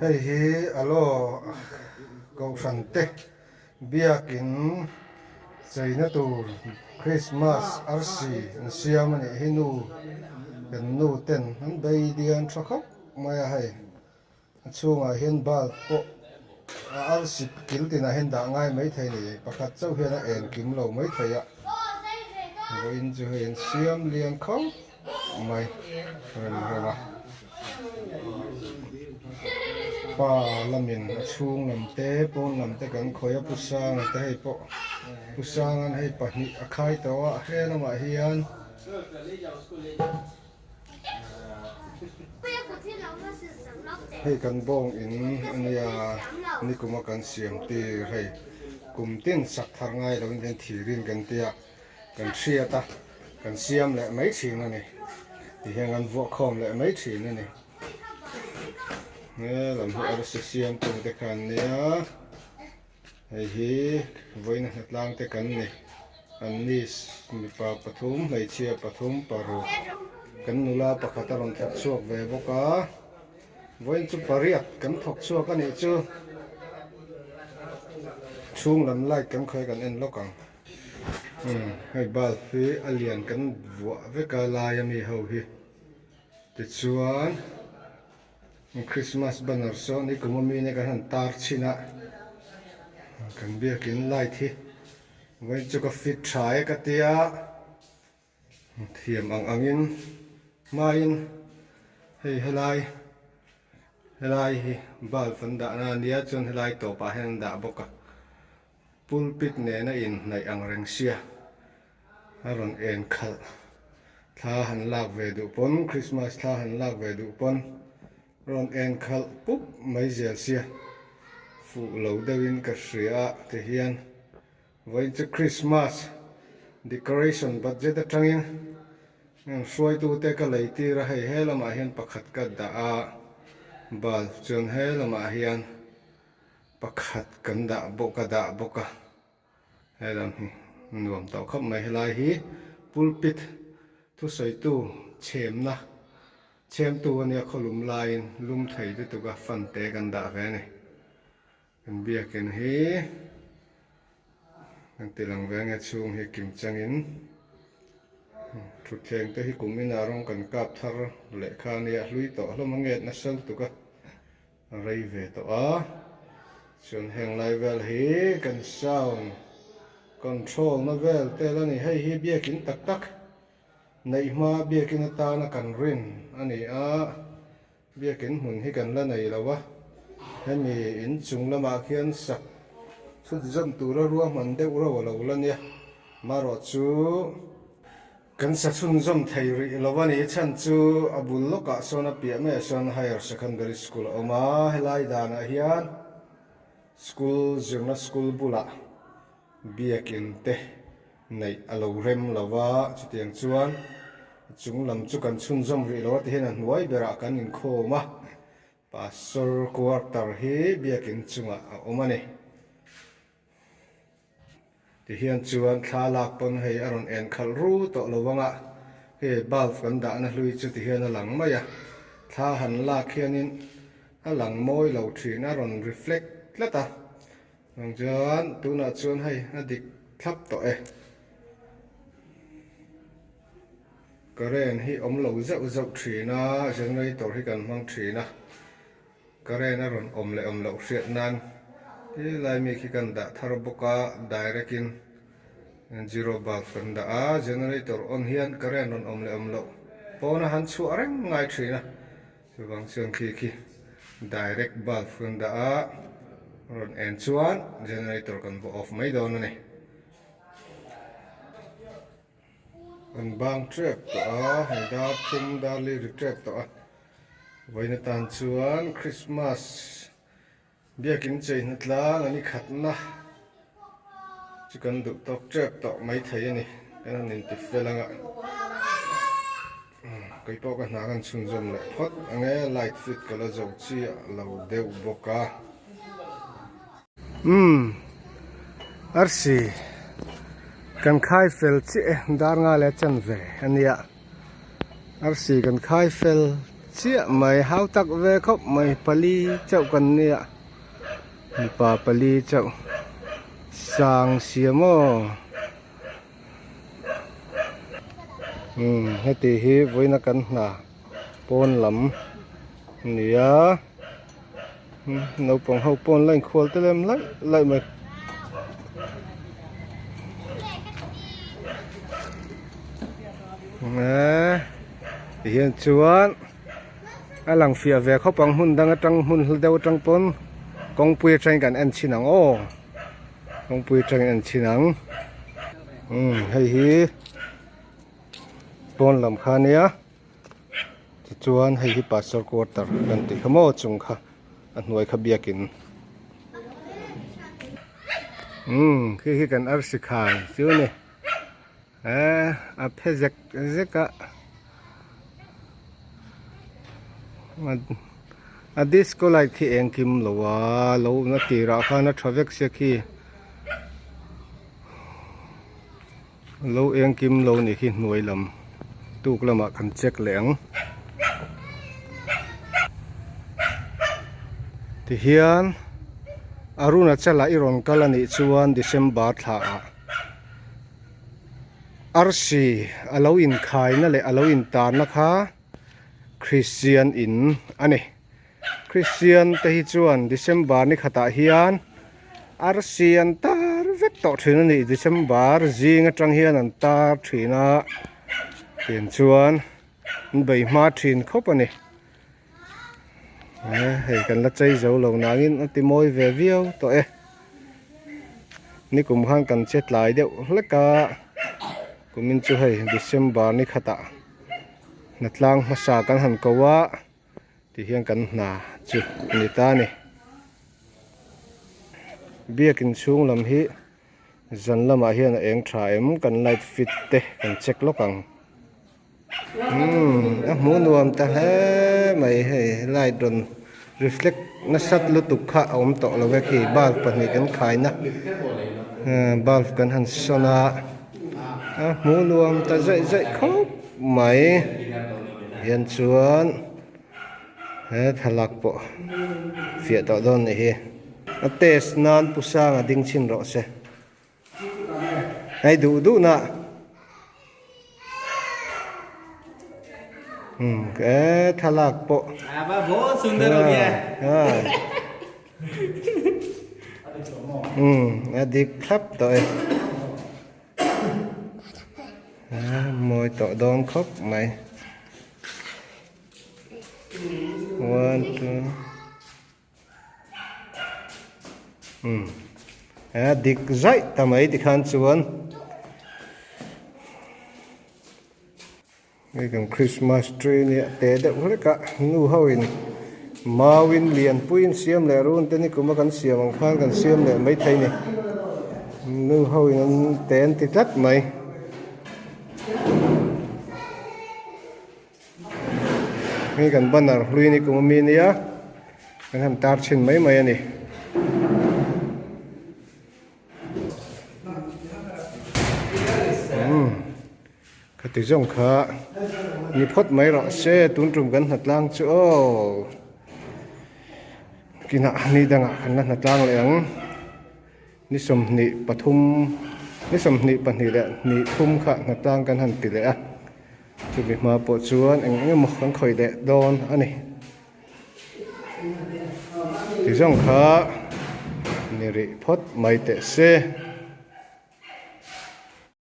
hei hi alo ko sante biakin chaina tur Christmas arsi siam ani hinu kan nu ten han bei dian thakop maya hai chunga hian bal po arsi kiltina hen da ngai mai thei ni pakhat chau hian a en kim lo mai theia voin chu hen siam lian khau mai rama pa lamin chung lam te pon lam te kan khoya pusang te hei po pusang an hei pahni akhai tawa helama hian hei kan bong in ania nikuma kan siam ti hei kumtin sak thar ngai lo in thirin kan tia kan thriata kan siam le mai thing ani ti hian an vo khom le mai thing ani nè làm hi ở siam tu te khan nia hei hi voin hatlang te kan ni an ni mi pa pathum mai chia pathum paru kan nula pakhata ron thak chuak ve boka voin chu pariat kan thok chuak ani chu chung lam lai kan khoi kan en lokang hei bal fi alian kan wa ve ka lai mi ho hi ti chuan Christmas banner so ni kumami ne kan tar china kan biakin light hi voin chu ka fit thai ka tia thiam angin main hei helai hi bal fan da na nia chun helai to pa hen da boka pulpit ne na in nai ang reng sia aron en khal tha han lak ve du pon Christmas tha han lak ve du pon ron en khal pup mai zel sia fu lo dawin ka hria te hian voin chu Christmas decoration budget atangin ngang suai tu te ka leiti ra hei helama hian pakhat ka da a bal chun helama hian pakhat kan da boka helam hi nuam taw khap mai helai hi pulpit thu sei tu chem tu ania kholum lain lum thei tu ka fan te kan da ve ni kan biakin hi kan tilang ve nge chung hi kim changin thu theng te hi kumina rong kan kap thar le kha ni a hlui to hlom nge na sal tu ka rei ve to a chun heng lai vel hi kan sound control na vel te la ni hei hi biakin tak nei ma biakin ta na kan rin ani a biakin hun hi kan la nei lawa hemi in chung lama khian sak thu jam tu ra ruwa man de ura wala ula nia maro chu kan sa chun jom thei ri lawa ni chan chu abul loka sona pia me son higher secondary school oma helai dana hian school zirna school bula biakin te nei alo rem lawa chutiang chuan chung lam chu kan chun jom ri lawa te hian huai bera kan in khoma pastor quarter hi biakin chunga omani ti hian chuan thalak pon hei aron en khal ru to lowanga he bulb kan da na hlui chu ti hian alang maya tha han la khianin alang moi lo thin aron reflect lata nang chuan tuna chuan hei adik thlap to current hi om lo zau thina generator hi kan mang thina current aron om lo hriat nan ti lai mi khi kan da thar boka direct in zero bulb kan da a generator on hian current on om lo pona han chu areng ngai thina chuwang chuan khi direct bulb kan da a ron en chuan generator kan bo off mai don ani an bang trap to a haida thum dali retrap to a voina tan chuan Christmas biakin chei natlang ani khatna chikan du tok trap to mai thei ani kan nin ti felanga kai po ka na kan chun jom le phot ange light fit kala zo chi lo deu boka arsi kan khai fel chi dar nga le chan ve ania arsi kan khai fel chia mày hao tắc về khóc mày pali chậu cần nè bà pali chậu sang xìa mò hết thì hi với nó cần là pon lắm nè nấu bằng hậu pon lên khuôn tới em lại mày nè hiện chuan lăng phía về khóc bằng hun đang trong hun đeo trong pon công pui tranhกันăn chín nắng ô công pui tranh ăn chín nắng hay hi pon làm khan nia chuan hay hi pastor quarter kan ti khamo chung kha an hnuai kha biakin khi kan ar sikhai chu ni a phezek zeka a disco light khi engkim lowa lo na tira khana thavek se khi lo engkim lo ni khi hnuai lam tuk lama kan check leng ti hian aruna chala iron kalani chuan December tha arsi alo in khai na le alo in tar na kha Christian in ani Christian te hi chuan December ni khata hian arsi an tar vek to thina ni December jing atang hian an tar thina tin chuan bei ma thin khop ani hei kan la chei zo lo nangin ti moi ve viau to ni kum khan kan chet lai deuh hleka kumin chu hei December ni khata natlang masa kan han kowa ti hian kan na chu ni ta ni biakin chung lam hi zan lama hian a eng tha em kan light fit te kan check lokang mu nuam ta he mai he light don reflect na sat lu tuk kha om to lo ve khi bal pani kan khai na bal kan han sona mu nuam ta zai zai khop mai hian chuan he thalak po fia to don ni hi a test nan pusang a ding chin ro se ai du na cái thalak po ba bố sundar ho gaya adik khap toi moi to don khop mày 1 2 dik zai tamai dikhan chuan cái Christmas tree này té đẹp hết cả nu hawin mawin lian puin siam le run te ni kuma kan siam ang khan kan siam le mai thai ni nu hawin an ten ti tat mai cái kan banner hlui ni kuma mi ni ya kan ham tar chin mai mai ani cái tiếng rong khá ni phốt mấy rõ xe tún trùm gần hạt lang chứ kí nạ ni đang ngạ khăn hạt lang lẽng ni sầm ni pathum ni sầm ni pan ni lẽ ni thum khá hạt lang gần hàn tỷ lẽ chứ việc mà bộ chuan anh nghe một con khởi lẽ đòn anh này tiếng rong khá ni ri phốt mấy tệ xe